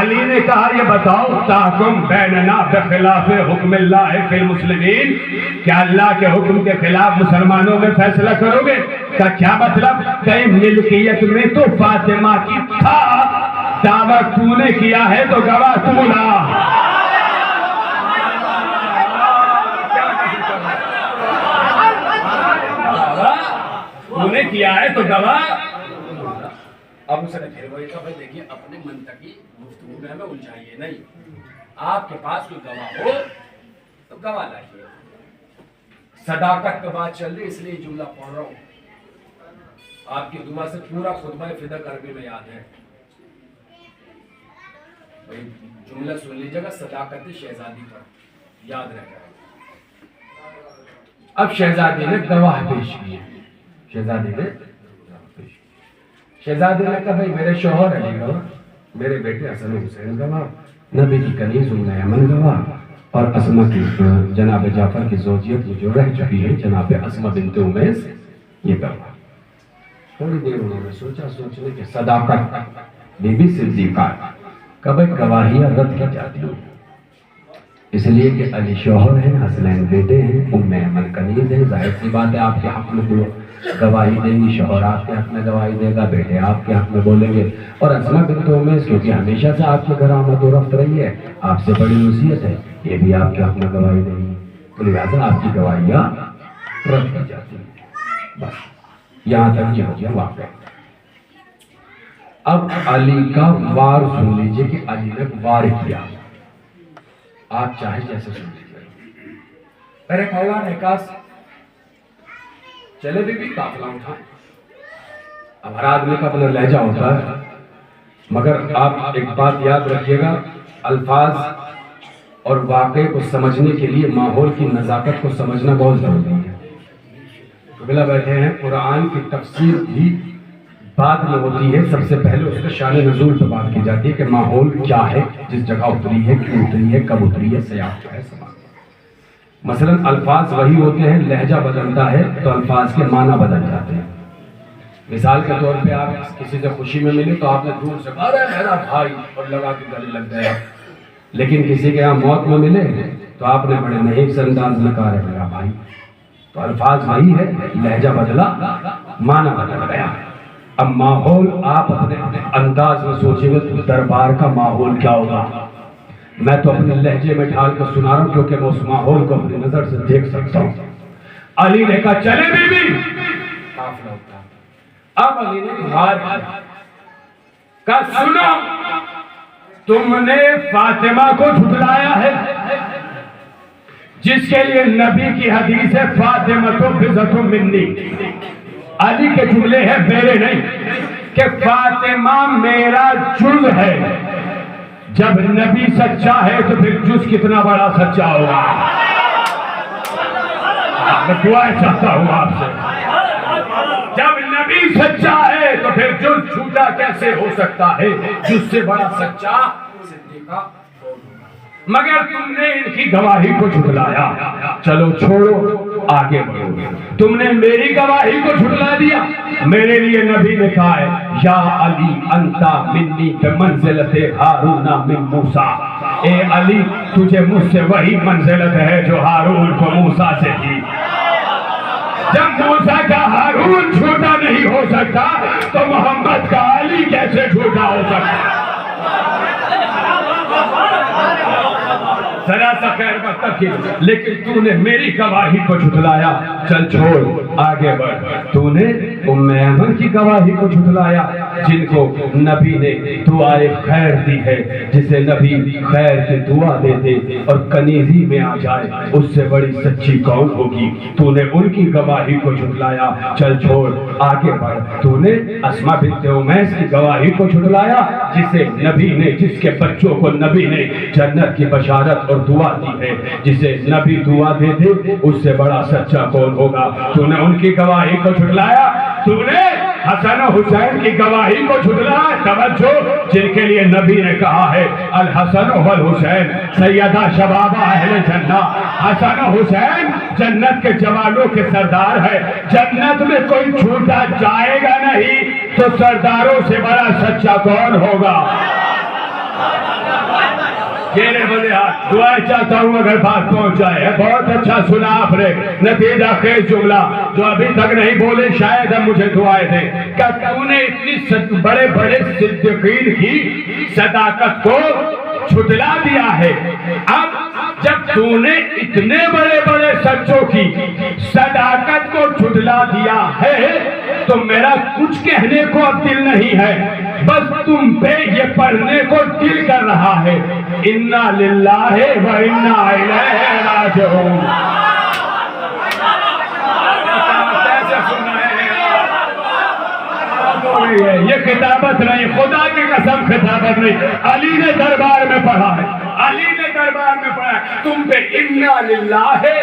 علی نے کہا یہ بتاؤ تحکم بیننا بخلاف حکم اللہ فی المسلمین، کیا اللہ کے حکم کے خلاف مسلمانوں میں فیصلہ کرو گے؟ کا کیا مطلب؟ کہیں ملکیت میں تو فاطمہ کی تھا، دعویٰ تو نے کیا ہے تو گواہ تو لا۔ تو نے کیا ہے تو گواہ۔ اب اسے پھر وہی کہا بھائی دیکھیے اپنے منطقی گفتگو میں ہمیں الجھائیے نہیں، آپ کے پاس کوئی گواہ ہو تو گواہ لائیے۔ صداقت پہ بات چل رہی اس لیے جملہ پڑھ رہا ہوں، آپ کی دعا سے پورا خطبہ فدق عربی میں یاد ہے۔ بھائی جملہ سن لیجیے گا، صداقت شہزادی پر یاد رہے گا۔ اب شہزادی نے گواہ پیش کیے، شہزادی نے کہا بھائی میرے شوہر علی گواہ، میرے بیٹے حسن حسین گواہ، نبی کی کنیز ام ایمن گواہ، اور اسما کی جناب جعفر کی زوجیت میں جو رہ چکی ہے جناب اسما بنت امیس یہ گواہ۔ تھوڑی دیر انہوں نے سوچنے کہ صداقت بی بی صدیقہ کبھی گواہیاں رد کی جاتی ہیں، اس لیے کہ علی شوہر ہیں، حسنین بیٹے ہیں، ام ایمن کنیز ہیں، ظاہر سی بات ہے آپ کے حق میں گواہی دیں گی، شوہر آپ کے حق میں گواہی دے گا، بیٹے آپ کے حق میں بولیں گے، اور اسما بنت امیس کیونکہ ہمیشہ سے آپ کے گھر آمد و رفت رہی ہے، آپ سے بڑی وصیت ہے، یہ بھی آپ کے حق میں گواہی دیں گی، تو لہٰذا آپ کی گواہیاں رد کی جاتی ہیں۔ بس یہاں تک یہ ہو گیا واقعہ۔ اب علی کا وار سن لیجئے کہ علی نے وار کیا، آپ چاہے جیسے سن لیجئے۔ پہلے پہلا نکاس چلے بھی قافلہ اٹھائیں۔ اب ہر آدمی کا اپنا لہجہ ہوتا ہے، مگر آپ ایک بات یاد رکھیے گا، الفاظ اور واقعے کو سمجھنے کے لیے ماحول کی نزاکت کو سمجھنا بہت ضروری ہے۔ قبلہ بیٹھے ہیں، قرآن کی تفسیر بھی بعد میں ہوتی ہے، سب سے پہلے اس کے شان نزول پہ بات کی جاتی ہے کہ ماحول کیا ہے، جس جگہ اتری ہے، کیوں اتری ہے، کب اتری ہے، سیاق کیا ہے، سماع۔ مثلا الفاظ وہی ہوتے ہیں، لہجہ بدلتا ہے تو الفاظ کے معنی بدل جاتے ہیں۔ مثال کے طور پہ آپ کسی سے خوشی میں ملے تو آپ نے دور سے کہا ارے میرا بھائی اور لگا کے گلے لگ گیا، لیکن کسی کے یہاں موت میں ملے تو آپ نے بڑے نحیف سے انداز میں کہا رہے میرا بھائی۔ تو الفاظ وہی ہے، لہجہ بدلا، معنی بدل گیا۔ اب ماحول آپ اپنے انداز میں سوچیں گے تو دربار کا ماحول کیا ہوگا۔ میں تو اپنے لہجے میں ڈھال کر سنا رہا ہوں کیونکہ میں اس ماحول کو اپنی نظر سے دیکھ سکتا ہوں۔ علی نے کہا چلے بی بی، قافلہ اٹھا۔ اب علی نے ہار کہا سنو، تم نے فاطمہ کو جھٹلایا ہے، جس کے لیے نبی کی حدیث ہے فاطمہ تو بضعۃ منی۔ علی کے جملے ہیں میرے نہیں، کہ فاطمہ میرا جز ہے۔ جب نبی سچا ہے تو پھر جز کتنا بڑا سچا ہوگا۔ میں دعائیں چاہتا ہوں آپ سے، جب نبی سچا ہے تو پھر جز جھوٹا کیسے ہو سکتا ہے؟ جز سے بڑا سچا صدیقہ۔ مگر تم نے ان کی گواہی کو جھٹلایا، چلو چھوڑو آگے بڑھو۔ تم نے میری گواہی کو جھٹلا دیا۔ میرے لیے نبی نے کہا ہے یا علی انتا منی بمنزلت ہارون من موسیٰ، اے علی تجھے مجھ سے وہی منزلت ہے جو ہارون کو موسیٰ سے تھی۔ جب موسیٰ کا ہارون جھوٹا نہیں ہو سکتا تو محمد کا علی کیسے جھوٹا ہو سکتا؟ ذرا سا خیر وقت کی، لیکن تو نے میری گواہی کو جھٹلایا، چل چھوڑ آگے بڑھ۔ تو نے ام ایمن کی گواہی کو جھٹلایا، جن کو نبی نے دعائے خیر دی ہے، جسے نبی خیر کی دعا دیتے اور کنیزی میں آ جائے اس سے بڑی سچی کون ہوگی؟ تو نے ان کی گواہی کو جھٹلایا، چل چھوڑ آگے بڑھ۔ تو نے اسما بنت امیس کی گواہی کو جھٹلایا، جسے نبی نے، جس کے بچوں کو نبی نے جنت کی بشارت اور دعا دی ہے، جسے نبی دعا دیتے اس سے بڑا سچا کون ہوگا؟ تو نے ان کی گواہی کو جھٹلایا۔ تو نے حسن و حسین کی گواہی کو جھٹلایا، توجہ، جن کے لیے نبی نے کہا ہے الحسن والحسین سیدہ شباب اہل جنہ۔ حسن و حسین جنت کے جوانوں کے سردار ہے، جنت میں کوئی چھوٹا جائے گا نہیں، تو سرداروں سے بڑا سچا کون ہوگا؟ چہرے بندے ہاتھ دعائیں چاہتا ہوں اگر بات پہنچ جائے. بہت اچھا سنا آپ نے نتیجہ خیز جملہ جو ابھی تک نہیں بولے شاید ہم مجھے دعائیں دیں کہ تو نے اتنی بڑے بڑے صدیقین کی صداقت کو چھٹلا دیا ہے. اب جب تو نے اتنے بڑے بڑے سچوں کی صداقت کو چھٹلا دیا ہے تو میرا کچھ کہنے کو اب دل نہیں ہے, بس تم پہ یہ پڑھنے کو دل کر رہا ہے انا للہ و انا الیہ راجعون. یہ خطابت نہیں, خدا کی قسم خطابت نہیں, علی نے دربار میں پڑھا ہے, علی نے دربار میں پڑھا ہے تم پہ انا للہ ہے.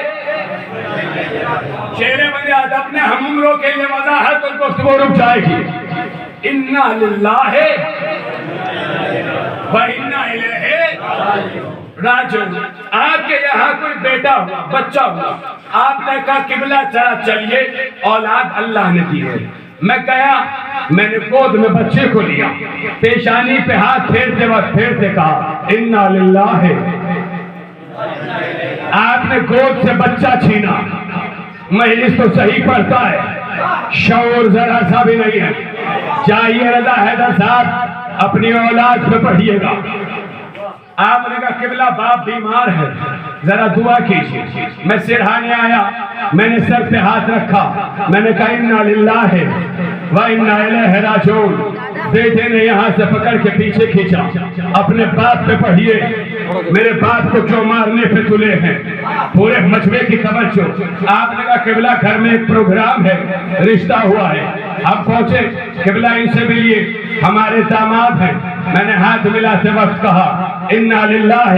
شعر بندے ادب نے ہم عمروں کے لیے وضاحت اور گفتگو رک جائے گی. انا للہ و انا الیہ راجعون. آپ کے یہاں کوئی بیٹا ہوا, بچہ ہوا, آپ نے کہا قبلہ چلیے, اولاد اللہ نے دی ہے. میں گیا, میں نے گود میں بچے کو لیا, پیشانی پہ ہاتھ پھیرتے وقت پھیرتے کہا انا للہ. آپ نے گود سے بچہ چھینا. مجلس تو صحیح پڑھتا ہے, شعور ذرا سا بھی نہیں ہے. چاہیے رضا حیدر صاحب اپنی اولاد پہ پڑھیے گا. آپ نے کہا قبلہ باپ بیمار ہے, ذرا دعا کیجیے. میں سرہانے آیا, میں نے سر پہ ہاتھ رکھا, میں نے کہا انا للہ و انا الیہ راجعون. بیٹے نے یہاں سے پکڑ کے پیچھے کھینچا, اپنے باپ پہ پڑھیے. میرے باپ کو جو مارنے پہ تلے ہیں, پورے مجمع کی توجہ. آپ نے کہا قبلہ گھر میں ایک پروگرام ہے, رشتہ ہوا ہے. اب پہنچے, قبلہ ان سے ملیے, ہمارے داماد ہیں. میں نے ہاتھ ملاتے وقت کہا انا للہ,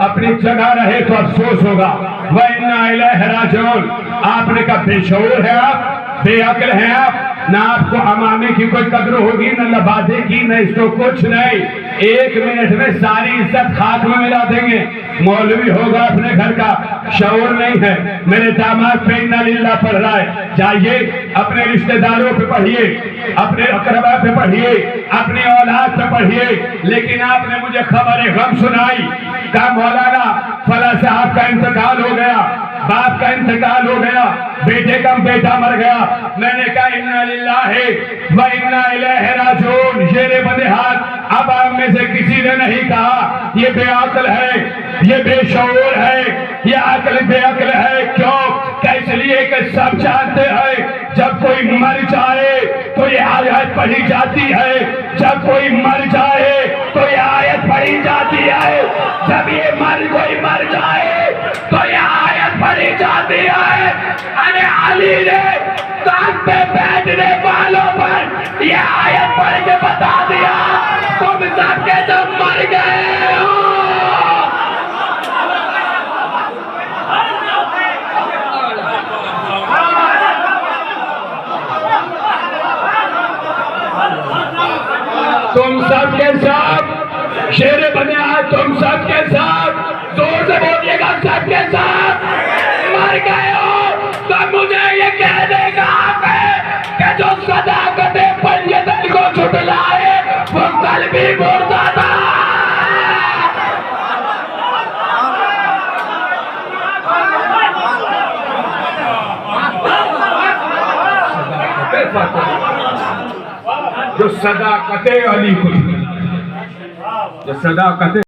اپنی جگہ رہے تو افسوس ہوگا, و انا الیہ راجعون. آپ نے کہا بے شعور ہے آپ, بے عقل ہیں آپ, نہ آپ کو امامے کی کوئی قدر ہوگی, نہ لبادے کی, نہ اس کو کچھ نہیں. 1 منٹ میں ساری عزت خاک میں ملا دیں گے. مولوی ہوگا اپنے گھر کا, شعور نہیں ہے. میرے داماد پہ انا للہ پڑھ رہا ہے. جائیے اپنے رشتہ داروں پہ پڑھیے, اپنے اقربا پہ پڑھیے, اپنی اولاد پہ پڑھیے. لیکن آپ نے مجھے خبر غم سنائی, کہا مولانا فلاں صاحب کا انتقال ہو گیا, باپ کا انتقال ہو گیا, بیٹے کا بیٹا مر گیا. میں نے کہا انا للہ و انا الیہ راجعون. شیر بندے ہاتھ. اب آپ میں سے کسی نے نہیں کہا یہ بے عقل ہے, یہ بے شعور ہے, یہ عقل بے عقل ہے. کیوں؟ کہ اس لیے کہ سب جانتے ہیں جب کوئی مر جائے تو یہ آیت پڑھی جاتی ہے, جب کوئی مر جائے تو یہ آیت پڑھی جاتی ہے, جب یہ کوئی مر جائے تو یہ آیت پڑھی جاتی ہے. ارے علی نے تخت پہ بیٹھنے والوں پر یہ آیت پڑھ کے بتا دیا تم سب کے تم مر گئے ہو. تم سب کے ساتھ شیر بنے آج, تم سب کے ساتھ زور سے بولیے گا, سب کے ساتھ مر گئے ہو. تو مجھے یہ کہنے کا حق ہے کہ جو صداقت پنجے دل کو چھٹلائے وہ کل بھی مردہ تھا. جو صداقت علی کو, جو صداقت